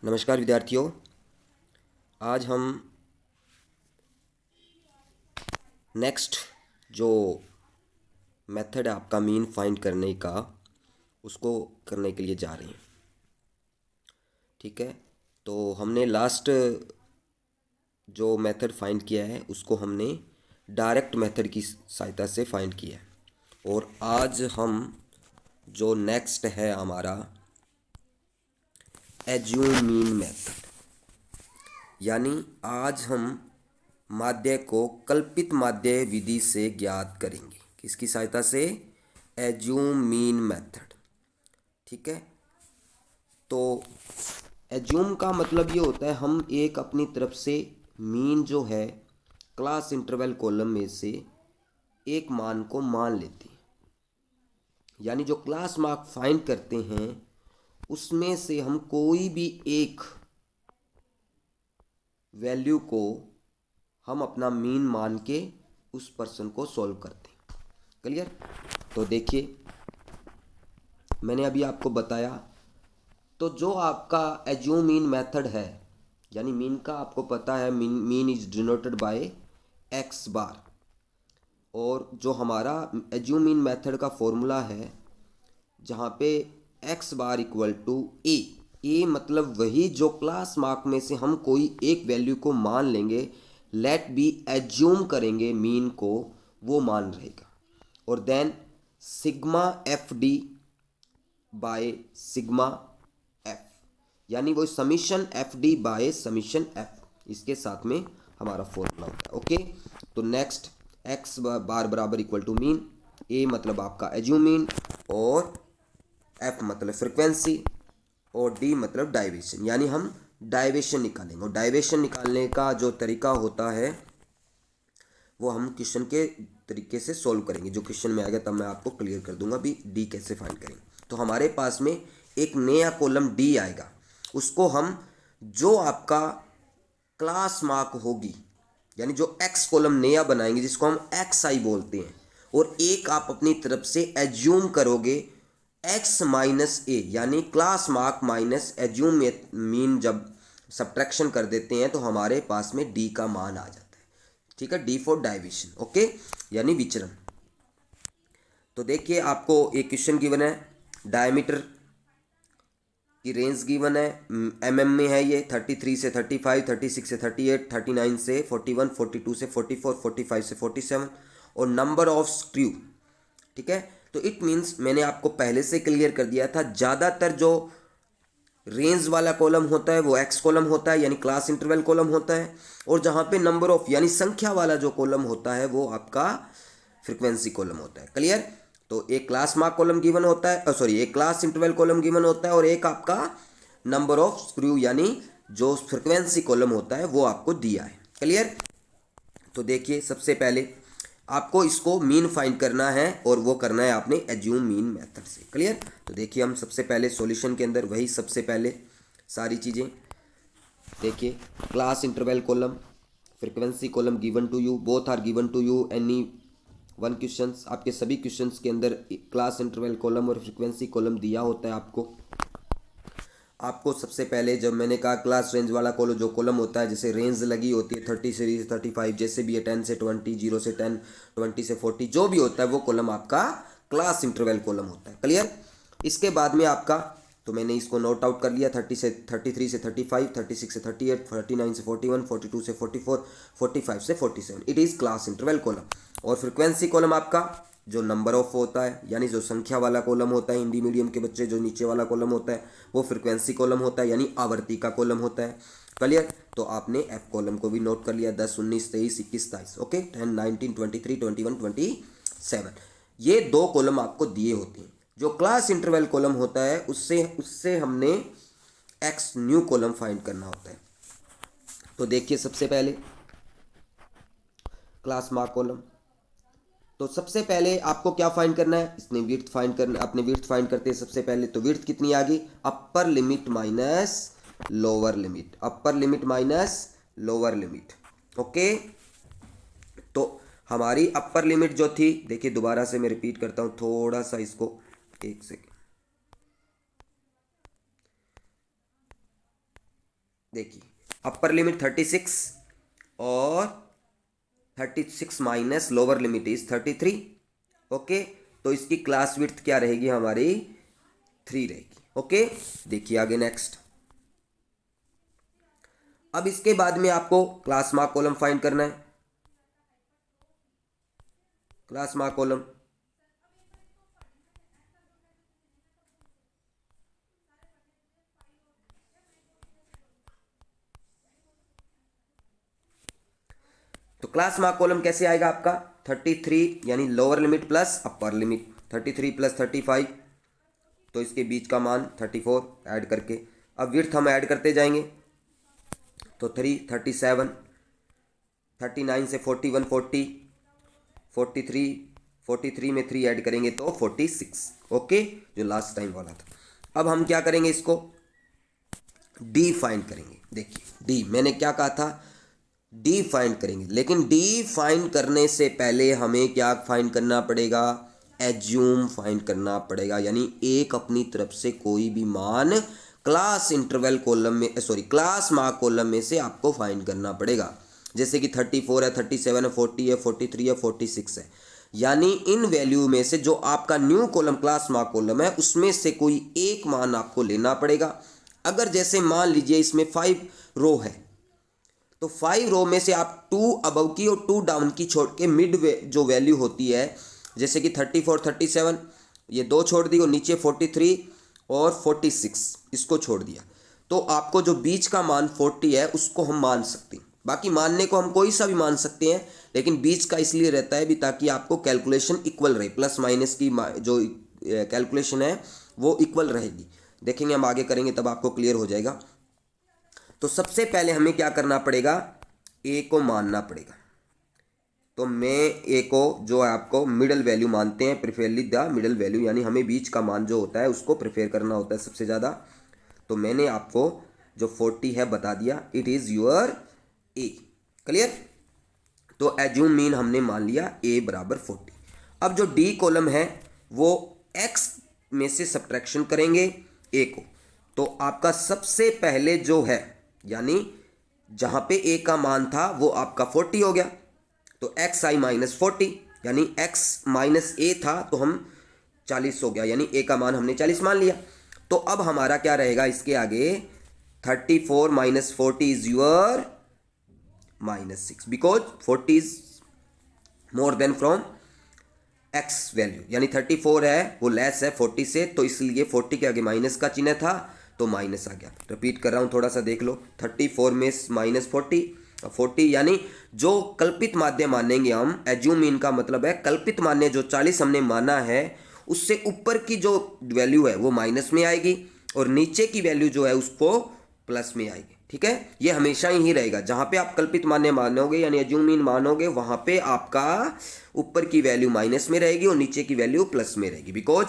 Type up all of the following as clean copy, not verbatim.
नमस्कार विद्यार्थियों। आज हम नेक्स्ट जो मेथड है आपका मीन फाइंड करने का, उसको करने के लिए जा रहे हैं। ठीक है, तो हमने लास्ट जो मेथड फाइंड किया है उसको हमने डायरेक्ट मेथड की सहायता से फाइंड किया है। और आज हम जो नेक्स्ट है हमारा एज्यूम मीन मेथड, यानी आज हम माध्य को कल्पित माध्य विधि से ज्ञात करेंगे। किसकी सहायता से? Assume mean method. ठीक है, तो एज्यूम का मतलब ये होता है हम एक अपनी तरफ से मीन जो है क्लास इंटरवल कॉलम में से एक मान को मान लेते हैं, यानी जो क्लास मार्क फाइंड करते हैं उसमें से हम कोई भी एक वैल्यू को हम अपना मीन मान के उस पर्सन को सॉल्व करते हैं। क्लियर? तो देखिए, मैंने अभी आपको बताया, तो जो आपका एज्यूम मीन मेथड है, यानी मीन का आपको पता है mean is denoted by X bar, और जो हमारा एज्यूम मीन मेथड का फॉर्मूला है जहाँ पे X bar equal to A मतलब वही जो क्लास मार्क में से हम कोई एक वैल्यू को मान लेंगे, लेट बी एज्यूम करेंगे मीन को, वो मान रहेगा। और then sigma F D by sigma F, यानी वो summation F D bye summation F, इसके साथ में हमारा फॉर्मूला होता है। ओके, तो नेक्स्ट एक्स बार बराबर इक्वल टू मीन, ए मतलब आपका एज्यूम मीन, और एफ मतलब फ्रिक्वेंसी, और डी मतलब डाइवेशन, यानी हम डाइवेशन निकालेंगे। और डाइवेशन निकालने का जो तरीका होता है वो हम क्वेश्चन के तरीके से सॉल्व करेंगे। जो क्वेश्चन में आएगा तब मैं आपको क्लियर कर दूंगा भी डी कैसे फाइंड करेंगे। तो हमारे पास में एक नया कॉलम डी आएगा, उसको हम जो आपका क्लास मार्क होगी, यानी जो एक्स कॉलम नया बनाएंगे जिसको हम एक्स आई बोलते हैं, और एक आप अपनी तरफ से एज्यूम करोगे एक्स माइनस ए, यानी class mark minus assume mean जब सब्ट्रैक्शन कर देते हैं तो हमारे पास में डी का मान आ जाता है। ठीक है, डी फॉर डाइवेशन। ओके, यानी विचरण। तो देखिए, आपको एक क्वेश्चन गिवन है, डायमीटर की रेंज गिवन है, एमएम में है ये, 33 से 35, 36 से 38, 39 से 41, 42 से 44, 45 से 47, और नंबर ऑफ स्क्रू। ठीक है, तो इट मीन्स मैंने आपको पहले से क्लियर कर दिया था, ज़्यादातर जो रेंज वाला कॉलम होता है वो एक्स कॉलम होता है, यानी क्लास इंटरवल कॉलम होता है, और जहाँ पे नंबर ऑफ यानी संख्या वाला जो कॉलम होता है वो आपका फ्रीक्वेंसी कॉलम होता है। क्लियर? तो एक क्लास मार्क कॉलम गिवन होता है, सॉरी एक क्लास इंटरवल कॉलम गिवन होता है, और एक आपका नंबर ऑफ स्क्रू यानी जो फ्रीक्वेंसी कॉलम होता है वो आपको दिया है। क्लियर? तो देखिए, सबसे पहले आपको इसको मीन फाइंड करना है, और वो करना है आपने एज्यूम मीन मेथड से। क्लियर? तो देखिए, हम सबसे पहले सॉल्यूशन के अंदर वही सबसे पहले सारी चीज़ें देखिए, class interval column, frequency column given to you, both are given to you any one questions. आपके सभी क्वेश्चंस के अंदर क्लास इंटरवल कॉलम और फ्रीक्वेंसी कॉलम दिया होता है आपको सबसे पहले जब मैंने कहा क्लास रेंज वाला कॉलम जो कॉलम होता है, जैसे रेंज लगी होती है 30 से 35, जैसे भी है 10 से 20, 0 से 10, 20 से 40, जो भी होता है वो कॉलम आपका क्लास इंटरवल कॉलम होता है। क्लियर? इसके बाद में आपका, तो मैंने इसको नोट आउट कर लिया, 30 से 33 से 35, 36 से 38, 39 से 41, 42 से 44, 45 से 47, it is class interval column. और फ्रिक्वेंसी कॉलम आपका जो नंबर ऑफ होता है, यानी जो संख्या वाला कॉलम होता है, हिंदी मीडियम के बच्चे जो नीचे वाला कॉलम होता है वो फ्रिक्वेंसी कॉलम होता है, यानी आवर्ती का कॉलम होता है। क्लियर? तो आपने एफ कॉलम को भी नोट कर लिया, 10, 19, 23, 21, 27। ओके, 10, 19, 23, 21, 27, ये दो कॉलम आपको दिए होते हैं। जो क्लास इंटरवल कॉलम होता है उससे हमने एक्स न्यू कॉलम फाइंड करना होता है। तो देखिए, सबसे पहले क्लास मार्क कॉलम, तो सबसे पहले आपको क्या फाइंड करना है, इसने विड्थ फाइंड करना। अपने विड्थ फाइंड करते हैं सबसे पहले, तो विड्थ कितनी आ गई, upper limit minus lower limit, upper limit minus lower limit. Okay, तो हमारी अपर लिमिट जो थी, देखिए दोबारा से मैं रिपीट करता हूं, थोड़ा सा इसको, एक सेकेंड। देखिए अपर लिमिट 36 और 36 minus lower limit is 33। Okay, तो इसकी क्लास विड्थ क्या रहेगी हमारी 3 रहेगी। ओके, देखिए आगे नेक्स्ट। अब इसके बाद में आपको क्लास मार्क कॉलम फाइंड करना है। क्लास मार्क कॉलम तो क्लास मार्क कॉलम कैसे आएगा आपका 33 यानी lower limit plus upper limit 33 plus 35, तो इसके बीच का मान 34 ऐड करके अब विड्थ हम ऐड करते जाएंगे। तो 3 37 39 से 41 40 43 43 में 3 ऐड करेंगे तो 46। ओके, जो लास्ट टाइम वाला था। अब हम क्या करेंगे, इसको डी फाइंड करेंगे। देखिए डी मैंने क्या कहा था, डी फाइंड करेंगे, लेकिन डी फाइंड करने से पहले हमें क्या फाइंड करना पड़ेगा, एज्यूम फाइंड करना पड़ेगा। यानी एक अपनी तरफ से कोई भी मान क्लास इंटरवल कॉलम में क्लास मार्क कॉलम में से आपको फाइंड करना पड़ेगा। जैसे कि 34 है, 37 है, 40 है, 43 है, 46 है। यानी इन वैल्यू में से जो आपका new column class mark column है उसमें से कोई एक मान आपको लेना पड़ेगा। अगर जैसे मान लीजिए इसमें 5 रो है तो 5 रो में से आप 2 अबव की और 2 डाउन की छोड़ के मिड जो वैल्यू होती है, जैसे कि 34 37 ये 2 छोड़ दी और नीचे 43 और 46 इसको छोड़ दिया, तो आपको जो बीच का मान 40 है उसको हम मान सकते हैं। बाकी मानने को हम कोई सा भी मान सकते हैं, लेकिन बीच का इसलिए रहता है भी ताकि आपको कैलकुलेशन इक्वल रहे, प्लस माइनस की जो कैलकुलेशन है वो इक्वल रहेगी। देखेंगे हम आगे करेंगे तब आपको क्लियर हो जाएगा। तो सबसे पहले हमें क्या करना पड़ेगा, ए को मानना पड़ेगा। तो मैं ए को जो है आपको मिडल वैल्यू मानते हैं, प्रिफेरली द मिडल वैल्यू, यानी हमें बीच का मान जो होता है उसको प्रिफेयर करना होता है सबसे ज़्यादा। तो मैंने आपको जो 40 है बता दिया, it is your A. Clear, तो एज्यूम मीन हमने मान लिया ए बराबर 40। अब जो डी कॉलम है वो एक्स में से सब्ट्रैक्शन करेंगे ए को, तो आपका सबसे पहले जो है यानी जहां पे ए का मान था वो आपका 40 हो गया, तो एक्स आई माइनस 40 यानी एक्स माइनस ए था तो हम 40 हो गया, यानी ए का मान हमने 40 मान लिया। तो अब हमारा क्या रहेगा इसके आगे, 34 minus 40 is your -6 because 40 is more than from x value, यानी 34 है वो लेस है 40 से, तो इसलिए 40 के आगे माइनस का चिन्ह था तो माइनस आ गया। रिपीट कर रहा हूँ, थोड़ा सा देख लो, 34 में -40 40 यानी जो कल्पित माध्य मानेंगे हम, एज्यूम इन का मतलब है कल्पित मान्य जो 40 हमने माना है उससे ऊपर की जो वैल्यू है वो माइनस में आएगी और नीचे की वैल्यू जो है उसको प्लस में आएगी। ठीक है, ये हमेशा ही रहेगा, जहां पे आप कल्पित मान्य मानोगे यानी एज्यूम इन मानोगे वहां पे आपका ऊपर की वैल्यू माइनस में रहेगी और नीचे की वैल्यू प्लस में रहेगी। बिकॉज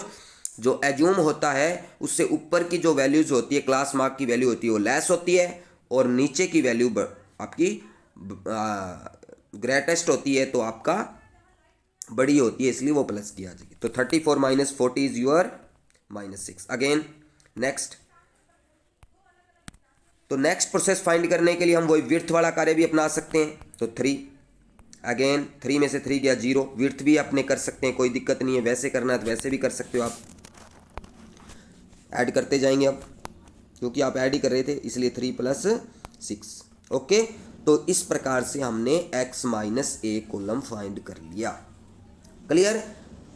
जो एज्यूम होता है उससे ऊपर की जो वैल्यूज होती है क्लास मार्क की वैल्यू होती है वो लेस होती है और नीचे की वैल्यू आपकी ग्रेटेस्ट होती है तो आपका बड़ी होती है, इसलिए वो प्लस की आ जाएगी। तो 34 minus 40 is your -6। Again next, तो नेक्स्ट प्रोसेस फाइंड करने के लिए हम वही विड्थ वाला कार्य भी अपना सकते हैं। तो 3 अगेन 3 में से 3 गया 0, विड्थ भी अपने कर सकते हैं, कोई दिक्कत नहीं है, वैसे करना है तो वैसे भी कर सकते हो आप। ऐड करते जाएंगे अब, क्योंकि आप ऐड ही कर रहे थे इसलिए 3 + 6। ओके, तो इस प्रकार से हमने x माइनस ए कॉलम फाइंड कर लिया। क्लियर,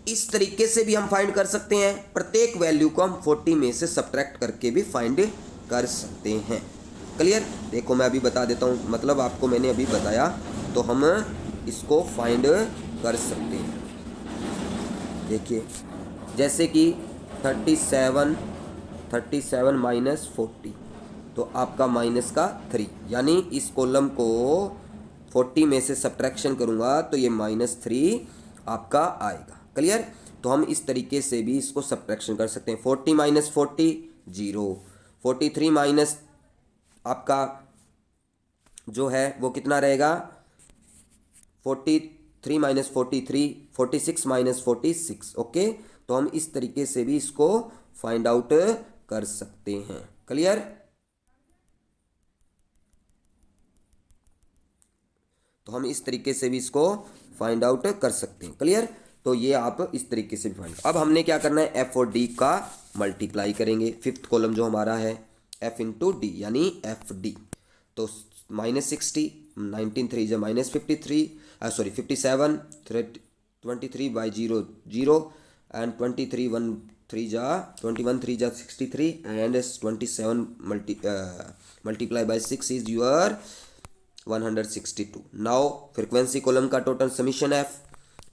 इस तरीके से भी हम फाइंड कर सकते हैं, प्रत्येक वैल्यू को हम 40 में से सब्ट्रैक्ट करके भी फाइंड कर सकते हैं। क्लियर, देखो मैं अभी बता देता हूँ, मतलब आपको मैंने अभी बताया तो हम इसको फाइंड कर सकते हैं। देखिए जैसे कि 37 -40 तो आपका माइनस का 3, यानी इस कॉलम को 40 में से सब्ट्रैक्शन करूँगा तो ये -3 आपका आएगा। क्लियर, तो हम इस तरीके से भी इसको सब्ट्रैक्शन कर सकते हैं। 40 - 40 0, 43 माइनस आपका जो है वो कितना रहेगा, 43 - 43 46 - 46। ओके, तो हम इस तरीके से भी इसको फाइंड आउट कर सकते हैं। क्लियर, तो हम इस तरीके से भी इसको फाइंड आउट कर सकते हैं। क्लियर? तो ये आप इस तरीके से भी फाइंड। अब हमने क्या करना है, एफ और डी का मल्टीप्लाई करेंगे। फिफ्थ कॉलम जो हमारा है एफ इंटू डी यानी एफ डी। तो -60, 19 3 जा -53, सॉरी 57, 23 बाई 0 0 एंड 23 1 3 जा 21 3 जा 63 and 27 multiply by 6 is your 162। Now frequency column का टोटल समीशन एफ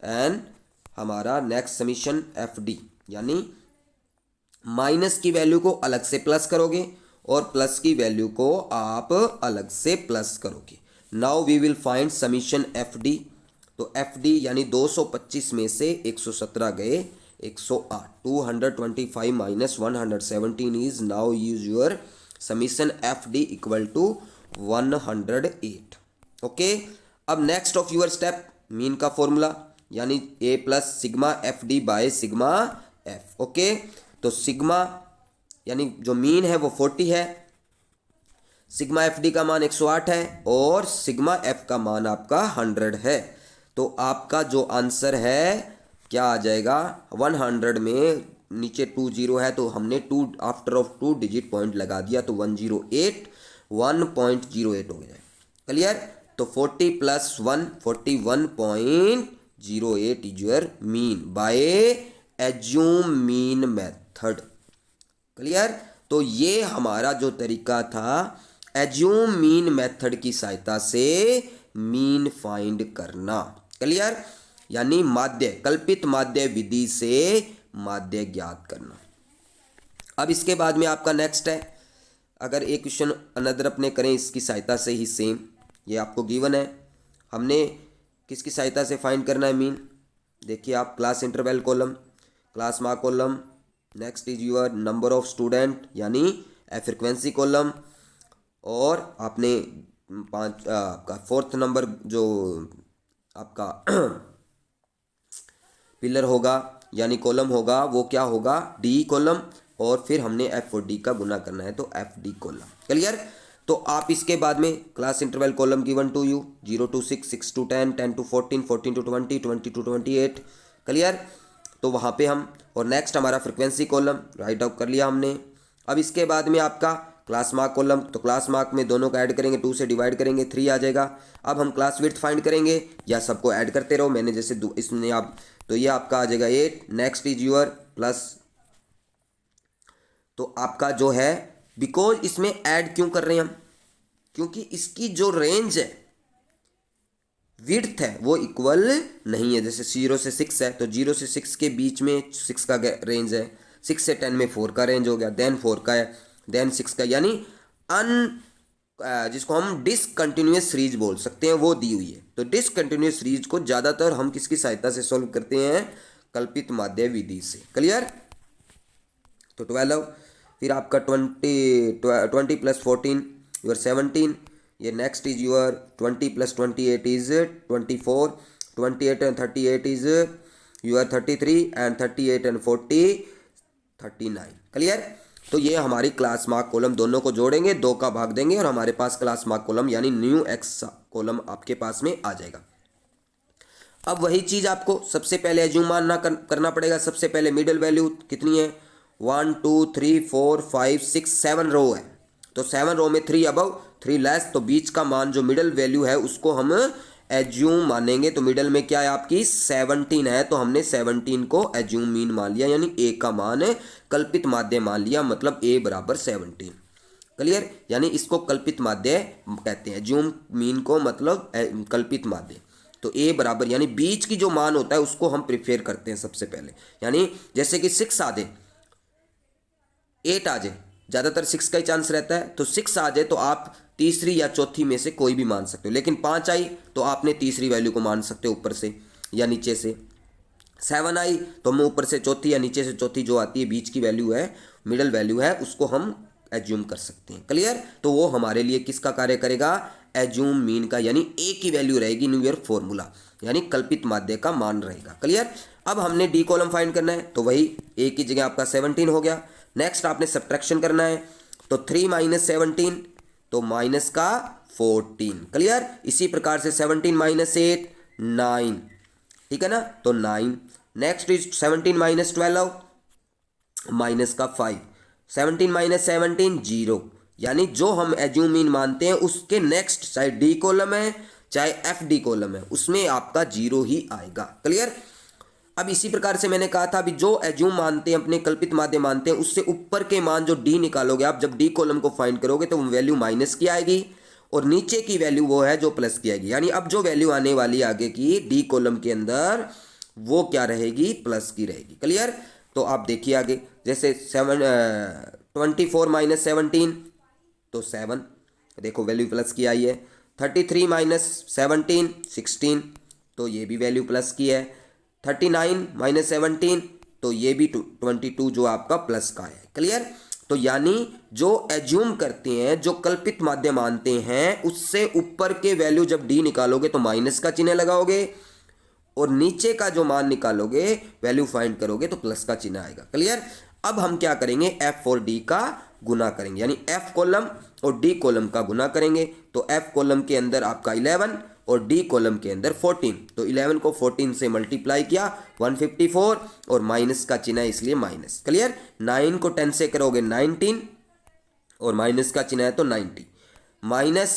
एंड हमारा नेक्स्ट समीशन एफ डी, यानी माइनस की वैल्यू को अलग से प्लस करोगे और प्लस की वैल्यू को आप अलग से प्लस करोगे। Now we will find summation F D. तो एफ डी यानी 225 में से 117 गए 108, 225 minus 117 is now use your summation F D equal to 108। Okay, अब next of your step mean का फॉर्मूला यानी A plus sigma F D by sigma F. Okay, तो sigma यानी जो मीन है वो 40 है, सिग्मा एफ डी का मान 108 है और सिग्मा एफ का मान आपका 100 है। तो आपका जो आंसर है क्या आ जाएगा, 100 में नीचे 2 0 है तो हमने 2 आफ्टर ऑफ 2 डिजिट पॉइंट लगा दिया तो 108 1.08 हो गया। क्लियर? तो 40 plus 1 41.08 is your mean by assume mean method. Clear? तो ये हमारा जो तरीका था एज्यूम मीन मेथड की सहायता से मीन फाइंड करना। क्लियर? यानी माध्य कल्पित माध्य विधि से माध्य ज्ञात करना। अब इसके बाद में आपका नेक्स्ट है, अगर एक क्वेश्चन अनदर अपने करें इसकी सहायता से ही सेम, ये आपको गिवन है, हमने किसकी सहायता से फाइंड करना है मीन। देखिए आप class interval column, class mark column, next is your number of student यानी फ्रीक्वेंसी कॉलम, और आपने आपका फोर्थ नंबर जो आपका पिलर होगा यानी कॉलम होगा वो क्या होगा, डी कॉलम, और फिर हमने एफ और डी का गुना करना है तो एफ डी कॉलम। क्लियर? तो आप इसके बाद में class interval column given to you 0 to 6, 6 to 10, 10 to 14, 14 to 20, 20 to 28। Clear? तो वहाँ पे हम, और नेक्स्ट हमारा फ्रिक्वेंसी कॉलम राइट आउट कर लिया हमने। अब इसके बाद में आपका क्लास मार्क कॉलम, तो क्लास मार्क में दोनों का ऐड करेंगे, 2 से डिवाइड करेंगे 3 आ जाएगा। अब हम क्लास विड्थ फाइंड करेंगे या सबको ऐड करते रहो, मैंने जैसे इसमें आप, तो ये आपका आ जाएगा 8। नेक्स्ट इज यूअर प्लस, तो आपका जो है बिकॉज इसमें ऐड क्यों कर रहे हैं हम, क्योंकि इसकी जो रेंज है विड्थ है वो इक्वल नहीं है। जैसे 0 से 6 है तो 0 से 6 के बीच में 6 का रेंज है, 6 से 10 में 4 का रेंज हो गया, देन 4 का है, देन 6 का, यानी जिसको हम डिसकंटिन्यूअस सीरीज बोल सकते हैं वो दी हुई है। तो डिसकंटिन्यूअस सीरीज को ज़्यादातर हम किसकी सहायता से सॉल्व करते हैं, कल्पित माध्य विधि से। क्लियर? तो 12, फिर आपका 20 प्लस 14 योर 17, ये next is your 20 plus 28 is 24, 28 and 38 is your 33 and 38 and 40 39। Clear? तो ये हमारी क्लास मार्क कॉलम दोनों को जोड़ेंगे, 2 का भाग देंगे और हमारे पास क्लास मार्क कॉलम यानी न्यू एक्स कॉलम आपके पास में आ जाएगा। अब वही चीज़ आपको सबसे पहले एज्यूम मानना करना पड़ेगा। सबसे पहले मिडिल वैल्यू कितनी है, 1 2 3 4 5 6 7 रो है, तो 7 रो में 3 अबव 3 लेस, तो बीच का मान जो मिडिल वैल्यू है उसको हम एज्यूम मानेंगे। तो मिडिल में क्या है आपकी 17 है, तो हमने 17 को एज्यूम मीन मान लिया, यानी ए का मान कल्पित माध्य मान लिया, मतलब ए बराबर 17। क्लियर? यानी इसको कल्पित माध्य कहते हैं, एज्यूम मीन को मतलब कल्पित माध्य। तो ए बराबर यानी बीच की जो मान होता है उसको हम प्रिफेयर करते हैं सबसे पहले, यानी जैसे कि 6 आ जाए 8 आ जाए, ज़्यादातर 6 का ही चांस रहता है, तो 6 आ जाए तो आप तीसरी या चौथी में से कोई भी मान सकते हो, लेकिन 5 आई तो आपने तीसरी वैल्यू को मान सकते हो ऊपर से या नीचे से। 7 आई तो हम ऊपर से चौथी या नीचे से चौथी जो आती है बीच की वैल्यू है, मिडल वैल्यू है, उसको हम एज्यूम कर सकते हैं। क्लियर? तो वो हमारे लिए किसका कार्य करेगा, एज्यूम मीन का, यानी ए की वैल्यू रहेगी न्यू ईयर फॉर्मूला, यानी कल्पित माध्य का मान रहेगा। क्लियर? अब हमने डी कॉलम फाइंड करना है, तो वही ए की जगह आपका 17 हो गया। नेक्स्ट आपने सब्ट्रैक्शन करना है, तो 3 - 17 तो माइनस का 14। क्लियर। इसी प्रकार से 17 माइनस 8 9, ठीक है ना, तो 9। नेक्स्ट इज 17 माइनस 12 माइनस का 5, 17 माइनस 17 0। यानी जो हम एज्यूम मीन मानते हैं उसके नेक्स्ट चाहे डी कॉलम है चाहे एफ डी कॉलम है उसमें आपका 0 ही आएगा। क्लियर। अब इसी प्रकार से मैंने कहा था अभी जो एज्यूम मानते हैं अपने कल्पित माध्य मानते हैं उससे ऊपर के मान जो डी निकालोगे आप, जब डी कॉलम को फाइंड करोगे तो वैल्यू माइनस की आएगी और नीचे की वैल्यू वो है जो प्लस की आएगी। यानी अब जो वैल्यू आने वाली आगे की डी कॉलम के अंदर वो क्या रहेगी, प्लस की रहेगी। क्लियर। तो आप देखिए आगे, जैसे 24 माइनस 17 तो 7, देखो वैल्यू प्लस की आई है। 33 माइनस 17 16, तो ये भी वैल्यू प्लस की है। 39 माइनस 17 तो ये भी 22 जो आपका प्लस का है। क्लियर। तो यानी जो एज्यूम करते हैं, जो कल्पित माध्य मानते हैं, उससे ऊपर के वैल्यू जब डी निकालोगे तो माइनस का चिन्ह लगाओगे और नीचे का जो मान निकालोगे वैल्यू फाइंड करोगे तो प्लस का चिन्ह आएगा। क्लियर। अब हम क्या करेंगे, एफ और डी का गुना करेंगे, यानी एफ कॉलम और डी कॉलम का गुना करेंगे। तो एफ कॉलम के अंदर आपका 11 और डी कॉलम के अंदर 14, तो 11 को 14 से मल्टीप्लाई किया 154 और माइनस का चिन्ह है इसलिए माइनस। क्लियर। 9 को 10 से करोगे 19 और माइनस का चिन्ह है तो 90। माइनस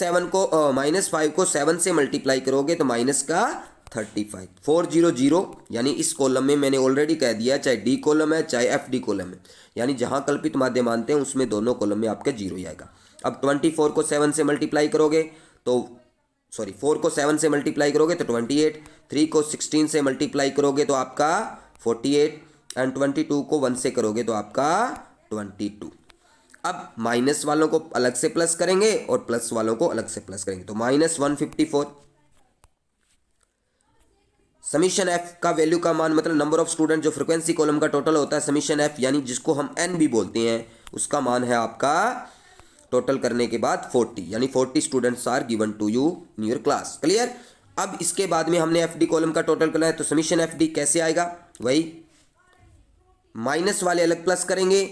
5 को 7 से मल्टीप्लाई करोगे तो माइनस का 35 400, यानी इस कॉलम में मैंने ऑलरेडी कह दिया चाहे डी कॉलम है चाहे एफ डी कॉलम है, यानी जहां कल्पित माध्य मानते हैं उसमें दोनों कॉलम में आपके 0 ही आएगा। अब 24 को 7 से मल्टीप्लाई करोगे तो 4 को 7 से मल्टीप्लाई करोगे तो 28, 3 को 16 से मल्टीप्लाई करोगे तो आपका 48 एंड 22 को 1 से करोगे तो आपका 22। अब माइनस वालों को अलग से प्लस करेंगे और प्लस वालों को अलग से प्लस करेंगे तो माइनस 154। समीशन एफ का वैल्यू का मान मतलब नंबर ऑफ स्टूडेंट जो फ्रीक्वेंसी कॉलम का टोटल होता है, समीशन एफ यानी जिसको हम एन भी बोलते हैं, उसका मान है आपका टोटल करने के बाद 40, यानी 40 students are given to you in your class. Clear. अब इसके बाद में हमने एफ डी कॉलम का टोटल करना है तो समीशन एफ डी कैसे आएगा, वही माइनस वाले अलग प्लस करेंगे,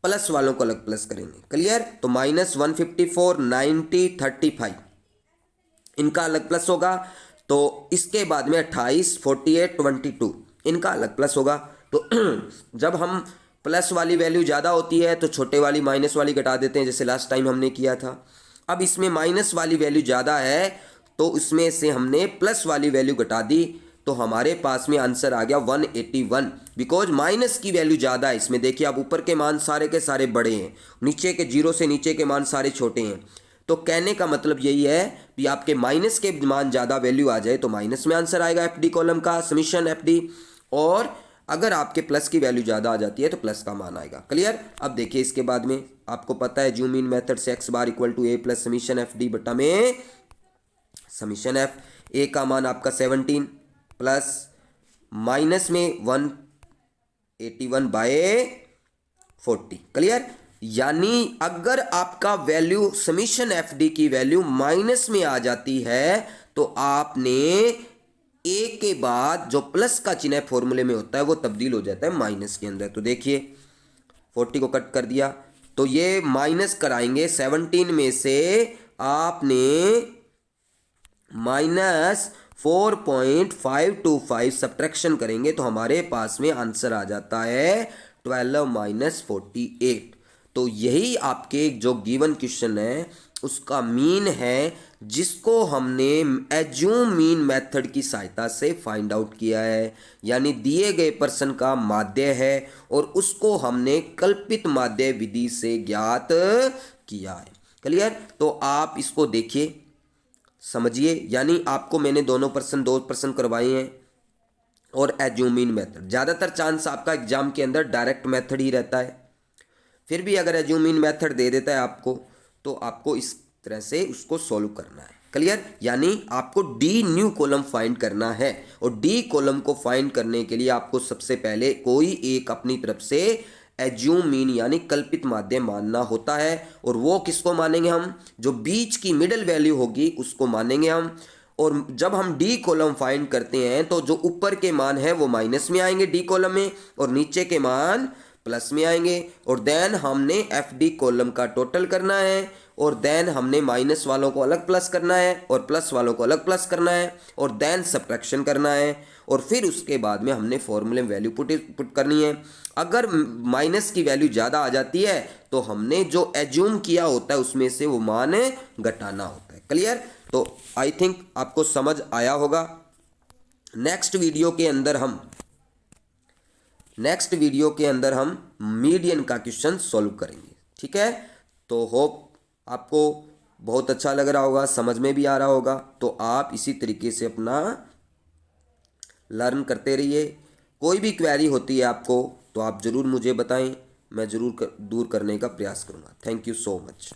प्लस वालों को अलग प्लस करेंगे। क्लियर। तो माइनस 154 90 35 इनका अलग प्लस होगा, तो इसके बाद में 28 48 22 इनका अलग प्लस होगा। तो जब हम प्लस वाली वैल्यू ज़्यादा होती है तो छोटे वाली माइनस वाली घटा देते हैं, जैसे लास्ट टाइम हमने किया था। अब इसमें माइनस वाली वैल्यू ज़्यादा है तो इसमें से हमने प्लस वाली वैल्यू घटा दी, तो हमारे पास में आंसर आ गया 181, बिकॉज माइनस की वैल्यू ज़्यादा है इसमें। देखिए आप ऊपर के मान सारे के सारे बड़े हैं, नीचे के 0 से नीचे के मान सारे छोटे हैं। तो कहने का मतलब यही है कि आपके माइनस के मान ज़्यादा वैल्यू आ जाए तो माइनस में आंसर आएगा एफ डी कॉलम का समीशन एफ डी, और अगर आपके प्लस की वैल्यू ज़्यादा आ जाती है तो प्लस का मान आएगा। क्लियर। अब देखिए इसके बाद में आपको पता है जूम इन मेथड से x bar equal to A plus summation F D बटा में समीशन एफ। ए का मान आपका 17 प्लस माइनस में 181 बाय 40। क्लियर। यानी अगर आपका वैल्यू समीशन एफ डी की वैल्यू माइनस में आ जाती है तो आपने ए के बाद जो प्लस का चिन्ह फॉर्मूले में होता है वो तब्दील हो जाता है माइनस के अंदर। तो देखिए 40 को कट कर दिया तो ये माइनस कराएंगे 17 में से आपने माइनस 4.525 सब्ट्रैक्शन करेंगे तो हमारे पास में आंसर आ जाता है 12 माइनस 48। तो यही आपके जो गिवन क्वेश्चन है उसका मीन है, जिसको हमने एज्यूम मीन मेथड की सहायता से फाइंड आउट किया है, यानी दिए गए पर्सन का माध्य है और उसको हमने कल्पित माध्य विधि से ज्ञात किया है। क्लियर। तो आप इसको देखिए समझिए, यानी आपको मैंने दो पर्सन करवाए हैं और एज्यूम मीन मेथड। ज़्यादातर चांस आपका एग्जाम के अंदर डायरेक्ट मेथड ही रहता है, फिर भी अगर एज्यूम मीन मेथड दे देता है आपको तो आपको इस तरह से उसको सॉल्व करना है। क्लियर। यानी आपको डी न्यू कॉलम फाइंड करना है और डी कॉलम को फाइंड करने के लिए आपको सबसे पहले कोई एक अपनी तरफ से एज्यूम मीन यानी कल्पित माध्य मानना होता है, और वो किसको मानेंगे हम, जो बीच की मिडिल वैल्यू होगी उसको मानेंगे हम। और जब हम डी कॉलम फाइंड करते हैं तो जो ऊपर के मान है वो माइनस में आएंगे डी कॉलम में और नीचे के मान प्लस में आएंगे, और देन हमने एफ डी कॉलम का टोटल करना है और देन हमने माइनस वालों को अलग प्लस करना है और प्लस वालों को अलग प्लस करना है और देन सब्ट्रैक्शन करना है और फिर उसके बाद में हमने फॉर्मूले में वैल्यू पुट करनी है। अगर माइनस की वैल्यू ज़्यादा आ जाती है तो हमने जो एज्यूम किया होता है उसमें से वो मान घटाना होता है। क्लियर? तो आई थिंक आपको समझ आया होगा। नेक्स्ट वीडियो के अंदर हम मीडियन का क्वेश्चन सॉल्व करेंगे। ठीक है? तो होप आपको बहुत अच्छा लग रहा होगा, समझ में भी आ रहा होगा। तो आप इसी तरीके से अपना लर्न करते रहिए। कोई भी क्वेरी होती है आपको तो आप ज़रूर मुझे बताएं, मैं ज़रूर दूर करने का प्रयास करूँगा। Thank you so much.